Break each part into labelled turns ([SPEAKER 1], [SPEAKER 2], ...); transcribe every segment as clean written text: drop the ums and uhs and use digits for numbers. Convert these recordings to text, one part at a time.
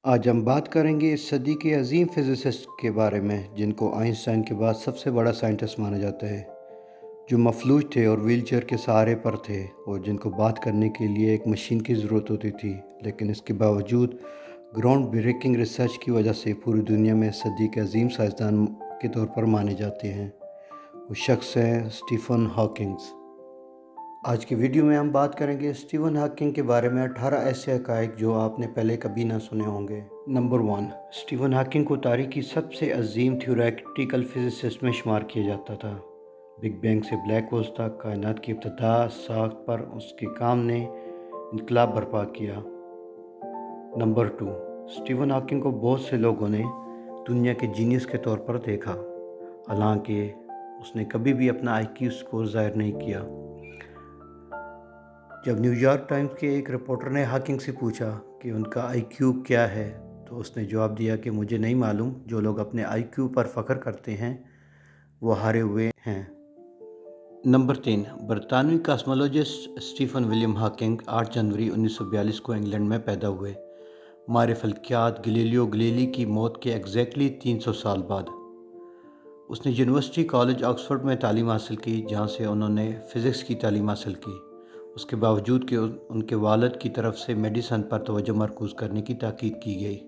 [SPEAKER 1] آج ہم بات کریں گے اس صدی کے عظیم فزسسٹ کے بارے میں جن کو آئنسٹائن کے بعد سب سے بڑا سائنٹسٹ مانا جاتا ہے، جو مفلوج تھے اور ویل چیئر کے سہارے پر تھے اور جن کو بات کرنے کے لیے ایک مشین کی ضرورت ہوتی تھی، لیکن اس کے باوجود گراؤنڈ بریکنگ ریسرچ کی وجہ سے پوری دنیا میں اس صدی کے عظیم سائنسدان کے طور پر مانے جاتے ہیں۔ وہ شخص ہیں اسٹیفن ہاکنگز۔ آج کی ویڈیو میں ہم بات کریں گے اسٹیفن ہاکنگ کے بارے میں 18 ایسے حقائق جو آپ نے پہلے کبھی نہ سنے ہوں گے۔ نمبر 1، اسٹیفن ہاکنگ کو تاریخ کی سب سے عظیم تھیوریٹیکل فزسسٹ میں شمار کیا جاتا تھا۔ بگ بینگ سے بلیک ہولز تک کائنات کی ابتدا ساخت پر اس کے کام نے انقلاب برپا کیا۔ نمبر 2، اسٹیفن ہاکنگ کو بہت سے لوگوں نے دنیا کے جینیس کے طور پر دیکھا، حالانکہ اس نے کبھی بھی اپنا آئی کیو اسکور ظاہر نہیں کیا۔ جب نیو یارک ٹائمز کے ایک رپورٹر نے ہاکنگ سے پوچھا کہ ان کا آئی کیو کیا ہے تو اس نے جواب دیا کہ مجھے نہیں معلوم، جو لوگ اپنے آئی کیو پر فخر کرتے ہیں وہ ہارے ہوئے ہیں۔ نمبر 3، برطانوی کاسمولوجسٹ اسٹیفن ولیم ہاکنگ 8 جنوری 1942 کو انگلینڈ میں پیدا ہوئے، ماہر فلکیات گلیلیو گلیلی کی موت کے ایگزیکٹلی 300 سال بعد۔ اس نے یونیورسٹی کالج آکسفورڈ میں تعلیم حاصل کی، جہاں سے انہوں نے فزکس کی تعلیم حاصل کی، اس کے باوجود کہ ان کے والد کی طرف سے میڈیسن پر توجہ مرکوز کرنے کی تاکید کی گئی۔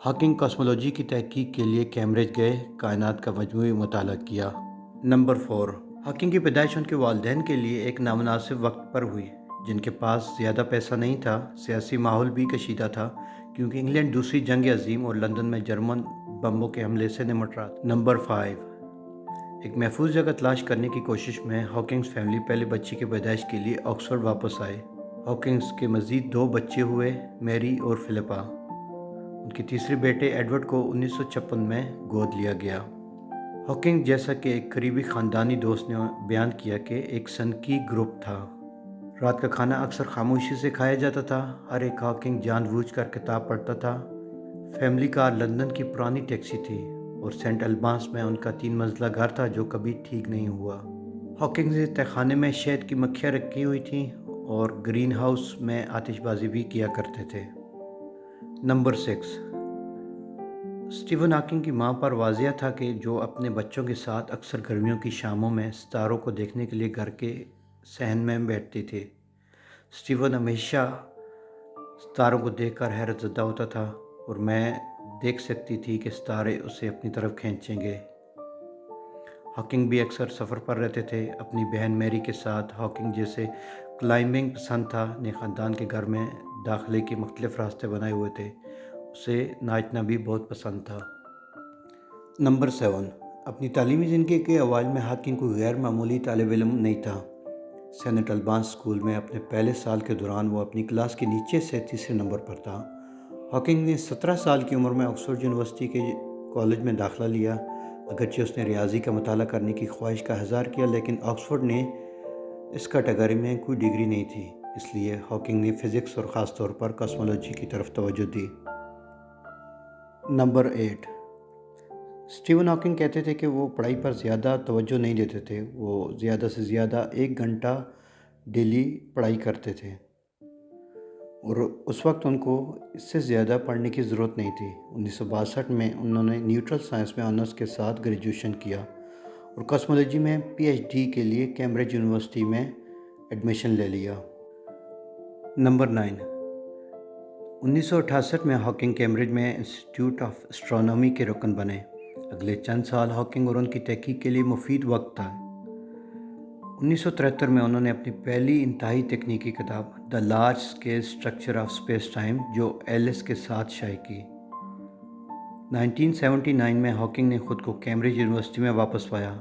[SPEAKER 1] ہاکنگ کاسمولوجی کی تحقیق کے لیے کیمبرج گئے، کائنات کا مجموعی مطالعہ کیا۔ نمبر 4، ہاکنگ کی پیدائش ان کے والدین کے لیے ایک نامناسب وقت پر ہوئی، جن کے پاس زیادہ پیسہ نہیں تھا۔ سیاسی ماحول بھی کشیدہ تھا کیونکہ انگلینڈ دوسری جنگ عظیم اور لندن میں جرمن بمبوں کے حملے سے نمٹ رہا تھا۔ نمبر 5، ایک محفوظ جگہ تلاش کرنے کی کوشش میں ہاکنگز فیملی پہلے بچے کی پیدائش کے لیے آکسفورڈ واپس آئے۔ ہاکنگز کے مزید 2 بچے ہوئے، میری اور فلپا۔ ان کے تیسرے بیٹے ایڈورڈ کو 1956 میں گود لیا گیا۔ ہاکنگ جیسا کہ ایک قریبی خاندانی دوست نے بیان کیا کہ ایک سنکی گروپ تھا۔ رات کا کھانا اکثر خاموشی سے کھایا جاتا تھا، ہر ایک ہاکنگ جان بوجھ کر کتاب پڑھتا تھا۔ فیملی کار لندن کی پرانی ٹیکسی تھی اور سینٹ البانس میں ان کا 3 منزلہ گھر تھا جو کبھی ٹھیک نہیں ہوا۔ ہاکنگ نے تہخانے میں شہد کی مکھیاں رکھی ہوئی تھیں اور گرین ہاؤس میں آتش بازی بھی کیا کرتے تھے۔ نمبر 6، اسٹیفن ہاکنگ کی ماں پر واضح تھا کہ جو اپنے بچوں کے ساتھ اکثر گرمیوں کی شاموں میں ستاروں کو دیکھنے کے لیے گھر کے صحن میں بیٹھتی تھی۔ اسٹیفن ہمیشہ ستاروں کو دیکھ کر حیرت زدہ ہوتا تھا اور میں دیکھ سکتی تھی کہ ستارے اسے اپنی طرف کھینچیں گے۔ ہاکنگ بھی اکثر سفر پر رہتے تھے۔ اپنی بہن میری کے ساتھ ہاکنگ جیسے کلائمبنگ پسند تھا، نے خاندان کے گھر میں داخلے کے مختلف راستے بنائے ہوئے تھے۔ اسے ناچنا بھی بہت پسند تھا۔ نمبر 7، اپنی تعلیمی زندگی کے اوائل میں ہاکنگ کوئی غیر معمولی طالب علم نہیں تھا۔ سینٹ البانس اسکول میں اپنے پہلے سال کے دوران وہ اپنی کلاس کے نیچے سے تیسرے نمبر پر تھا۔ ہاکنگ نے 17 سال کی عمر میں آکسفورڈ یونیورسٹی کے کالج میں داخلہ لیا۔ اگرچہ اس نے ریاضی کا مطالعہ کرنے کی خواہش کا اظہار کیا، لیکن آکسفورڈ نے اس کیٹیگری میں کوئی ڈگری نہیں تھی، اس لیے ہاکنگ نے فزکس اور خاص طور پر کاسمولوجی کی طرف توجہ دی۔ نمبر 8، اسٹیفن ہاکنگ کہتے تھے کہ وہ پڑھائی پر زیادہ توجہ نہیں دیتے تھے، وہ زیادہ سے زیادہ 1 گھنٹہ ڈیلی پڑھائی کرتے تھے اور اس وقت ان کو اس سے زیادہ پڑھنے کی ضرورت نہیں تھی۔ 1962 میں انہوں نے نیوٹرل سائنس میں آنرز کے ساتھ گریجویشن کیا اور کاسمولوجی میں پی ایچ ڈی کے لیے کیمبرج یونیورسٹی میں ایڈمیشن لے لیا۔ نمبر 9، 1968 میں ہاکنگ کیمبرج میں انسٹیٹیوٹ آف اسٹرانومی کے رکن بنے۔ اگلے چند سال ہاکنگ اور ان کی تحقیق کے لیے مفید وقت تھا۔ 1973 میں انہوں نے اپنی پہلی انتہائی تکنیکی کتاب the large scale structure of space time جو ایلس کے ساتھ شائع کی۔ 1979 میں ہاکنگ نے خود کو کیمبرج یونیورسٹی میں واپس پایا،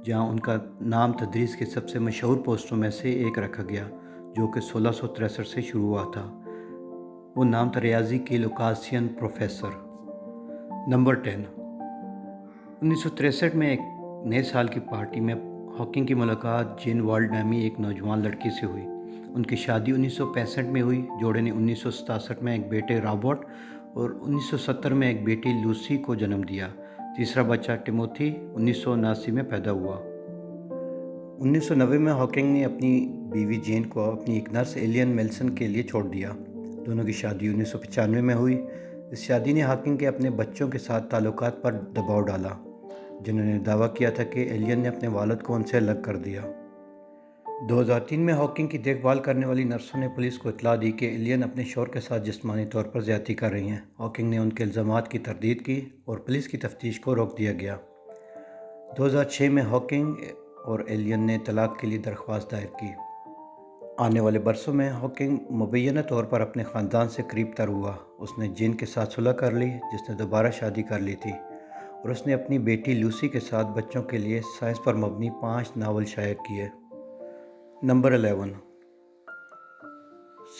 [SPEAKER 1] جہاں ان کا نام تدریس کے سب سے مشہور پوسٹوں میں سے ایک رکھا گیا، جو کہ 1663 سے شروع ہوا تھا۔ وہ نام تھا ریاضی کے لوکاسین پروفیسر۔ نمبر 10، 1963 میں ایک نئے سال کی پارٹی میں ہاکنگ کی ملاقات جین والڈ نامی ایک نوجوان لڑکی سے ہوئی۔ ان کی شادی 1965 میں ہوئی۔ جوڑے نے 1967 میں ایک بیٹے رابرٹ اور 1970 میں ایک بیٹی لوسی کو جنم دیا۔ تیسرا بچہ ٹیموتھی 1979 میں پیدا ہوا۔ 1990 میں ہاکنگ نے اپنی بیوی جین کو اپنی ایک نرس ایلین میلسن کے لیے چھوڑ دیا۔ دونوں کی شادی 1995 میں ہوئی۔ اس شادی نے ہاکنگ کے اپنے بچوں کے ساتھ تعلقات پر دباؤ ڈالا، جنہوں نے دعویٰ کیا تھا کہ ایلین نے اپنے والد کو ان سے الگ کر دیا۔ 2003 میں ہاکنگ کی دیکھ بھال کرنے والی نرسوں نے پولیس کو اطلاع دی کہ ایلین اپنے شوہر کے ساتھ جسمانی طور پر زیادتی کر رہی ہیں۔ ہاکنگ نے ان کے الزامات کی تردید کی اور پولیس کی تفتیش کو روک دیا گیا۔ 2006 میں ہاکنگ اور ایلین نے طلاق کے لیے درخواست دائر کی۔ آنے والے برسوں میں ہاکنگ مبینہ طور پر اپنے خاندان سے قریب تر ہوا۔ اس نے جین کے ساتھ صلح کر لی، جس نے دوبارہ شادی کر لی تھی، اور اس نے اپنی بیٹی لوسی کے ساتھ بچوں کے لیے سائنس پر مبنی 5 ناول شائع کیے۔ نمبر 11۔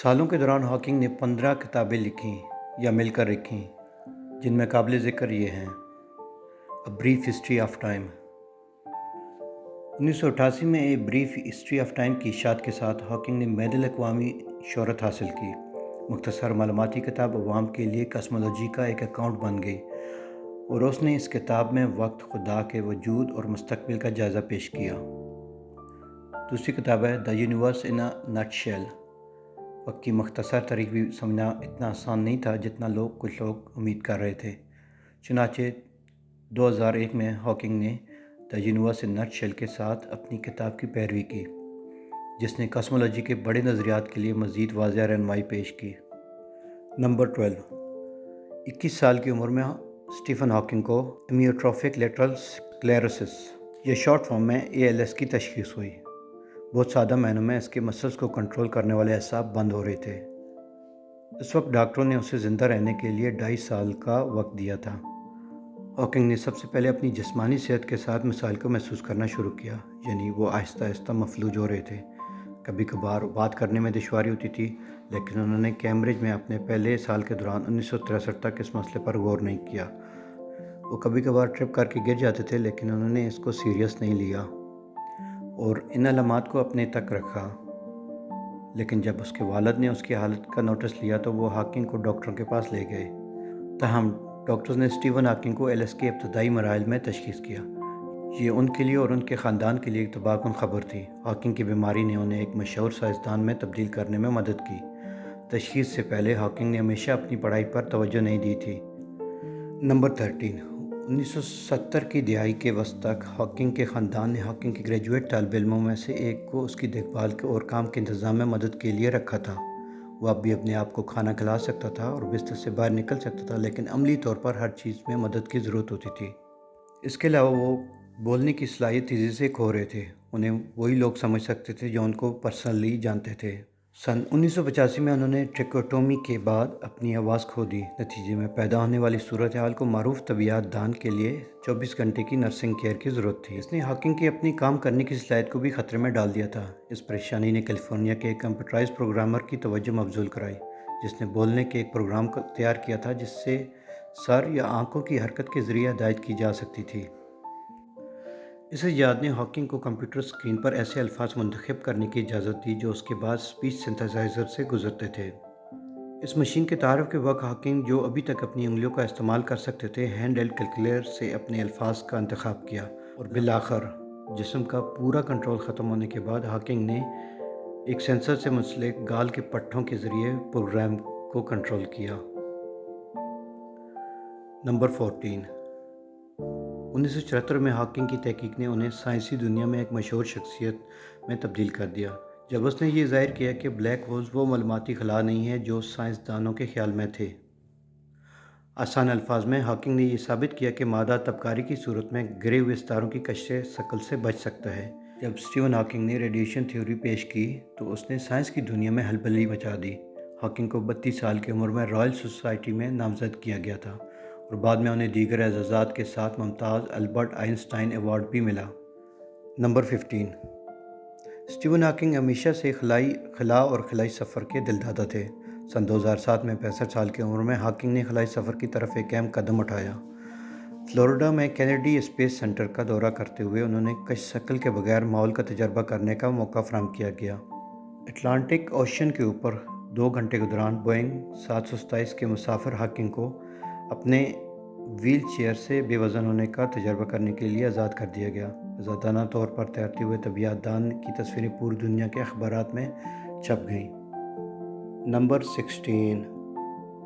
[SPEAKER 1] سالوں کے دوران ہاکنگ نے 15 کتابیں لکھیں یا مل کر لکھیں، جن میں قابل ذکر یہ ہیں: a brief history of time. 1988 میں a brief history of time کی اشاعت کے ساتھ ہاکنگ نے بین الاقوامی شہرت حاصل کی۔ مختصر معلوماتی کتاب عوام کے لیے کاسمولوجی کا ایک اکاؤنٹ بن گئی، اور اس نے اس کتاب میں وقت، خدا کے وجود اور مستقبل کا جائزہ پیش کیا۔ دوسری کتاب ہے the universe in a nut shell. وقت کی مختصر تاریخ بھی سمجھنا اتنا آسان نہیں تھا جتنا کچھ لوگ امید کر رہے تھے۔ چنانچہ 2001 میں ہاکنگ نے the universe in nut shell کے ساتھ اپنی کتاب کی پیروی کی، جس نے کاسمولوجی کے بڑے نظریات کے لیے مزید واضح رہنمائی پیش کی۔ نمبر 12۔ 21 سال کی عمر میں اسٹیفن ہاکنگ کو امیوٹروفک لیٹرل اسکلیروسس یا شارٹ فارم میں ALS کی تشخیص ہوئی۔ بہت سادہ معنوں میں اس کے مسلز کو کنٹرول کرنے والے اعصاب بند ہو رہے تھے۔ اس وقت ڈاکٹروں نے اسے زندہ رہنے کے لیے 2.5 سال کا وقت دیا تھا۔ ہاکنگ نے سب سے پہلے اپنی جسمانی صحت کے ساتھ مسائل کو محسوس کرنا شروع کیا، یعنی وہ آہستہ آہستہ مفلوج ہو رہے تھے۔ کبھی کبھار بات کرنے میں دشواری ہوتی تھی، لیکن انہوں نے کیمبرج میں اپنے پہلے سال کے دوران 1963 تک اس مسئلے پر غور نہیں کیا۔ وہ کبھی کبھار ٹرپ کر کے گر جاتے تھے، لیکن انہوں نے اس کو سیریس نہیں لیا اور ان علامات کو اپنے تک رکھا۔ لیکن جب اس کے والد نے اس کی حالت کا نوٹس لیا تو وہ ہاکنگ کو ڈاکٹروں کے پاس لے گئے۔ تاہم ڈاکٹرز نے اسٹیفن ہاکنگ کو ALS کے ابتدائی مراحل میں تشخیص کیا۔ یہ ان کے لیے اور ان کے خاندان کے لیے ایک تباہ کن خبر تھی۔ ہاکنگ کی بیماری نے انہیں ایک مشہور سائنسدان میں تبدیل کرنے میں مدد کی۔ تشخیص سے پہلے ہاکنگ نے ہمیشہ اپنی پڑھائی پر توجہ نہیں دی تھی۔ نمبر 13۔ 1970 کی دہائی کے وسط تک ہاکنگ کے خاندان نے ہاکنگ کے گریجویٹ طالب علموں میں سے ایک کو اس کی دیکھ بھال اور کام کے انتظام میں مدد کے لیے رکھا تھا۔ وہ اب بھی اپنے آپ کو کھانا کھلا سکتا تھا اور بستر سے باہر نکل سکتا تھا، لیکن عملی طور پر ہر چیز میں مدد کی ضرورت ہوتی تھی۔ اس کے علاوہ وہ بولنے کی صلاحیت تیزی سے کھو رہے تھے۔ انہیں وہی لوگ سمجھ سکتے تھے جو ان کو پرسنلی جانتے تھے۔ سن 1985 میں انہوں نے ٹریکوٹومی کے بعد اپنی آواز کھو دی۔ نتیجے میں پیدا ہونے والی صورتحال کو معروف طبیعیات دان کے لیے 24 گھنٹے کی نرسنگ کیئر کی ضرورت تھی۔ اس نے ہاکنگ کی اپنی کام کرنے کی صلاحیت کو بھی خطرے میں ڈال دیا تھا۔ اس پریشانی نے کیلیفورنیا کے ایک کمپیوٹرائزڈ پروگرامر کی توجہ مبذول کرائی، جس نے بولنے کے ایک پروگرام کو تیار کیا تھا جس سے سر یا آنکھوں کی حرکت کے ذریعے ہدایت کی جا سکتی تھی۔ اس ایجاد نے ہاکنگ کو کمپیوٹر اسکرین پر ایسے الفاظ منتخب کرنے کی اجازت دی جو اس کے بعد اسپیچ سنتھیسائزر سے گزرتے تھے۔ اس مشین کے تعارف کے وقت ہاکنگ، جو ابھی تک اپنی انگلیوں کا استعمال کر سکتے تھے، ہینڈ ہیلڈ کیلکولیٹر سے اپنے الفاظ کا انتخاب کیا، اور بالآخر جسم کا پورا کنٹرول ختم ہونے کے بعد ہاکنگ نے ایک سینسر سے منسلک گال کے پٹھوں کے ذریعے پروگرام کو کنٹرول کیا۔ نمبر 14۔ 1974 میں ہاکنگ کی تحقیق نے انہیں سائنسی دنیا میں ایک مشہور شخصیت میں تبدیل کر دیا، جب اس نے یہ ظاہر کیا کہ بلیک ہولز وہ معلوماتی خلا نہیں ہیں جو سائنسدانوں کے خیال میں تھے۔ آسان الفاظ میں، ہاکنگ نے یہ ثابت کیا کہ مادہ تابکاری کی صورت میں گرے ہوئے ستاروں کی کشش ثقل سے بچ سکتا ہے۔ جب اسٹیفن ہاکنگ نے ریڈیشن تھیوری پیش کی تو اس نے سائنس کی دنیا میں ہلبلی مچا دی۔ ہاکنگ کو 32 سال کی عمر میں رائل سوسائٹی میں نامزد کیا گیا تھا، اور بعد میں انہیں دیگر اعزازات کے ساتھ ممتاز البرٹ آئن اسٹائن ایوارڈ بھی ملا۔ نمبر 15۔ اسٹیفن ہاکنگ ہمیشہ سے خلا اور خلائی سفر کے دلدادہ تھے۔ سن 2007 میں 65 سال کی عمر میں ہاکنگ نے خلائی سفر کی طرف ایک اہم قدم اٹھایا۔ فلوریڈا میں کینیڈی اسپیس سینٹر کا دورہ کرتے ہوئے انہوں نے کشش ثقل کے بغیر ماحول کا تجربہ کرنے کا موقع فراہم کیا گیا۔ اٹلانٹک اوشن کے اوپر 2 گھنٹے کے دوران بوئنگ 727 کے مسافر ہاکنگ کو اپنے وہیل چیئر سے بے وزن ہونے کا تجربہ کرنے کے لیے آزاد کر دیا گیا۔ آزادانہ طور پر تیرتے ہوئے طبیعیات دان کی تصویریں پوری دنیا کے اخبارات میں چھپ گئیں۔ نمبر 16۔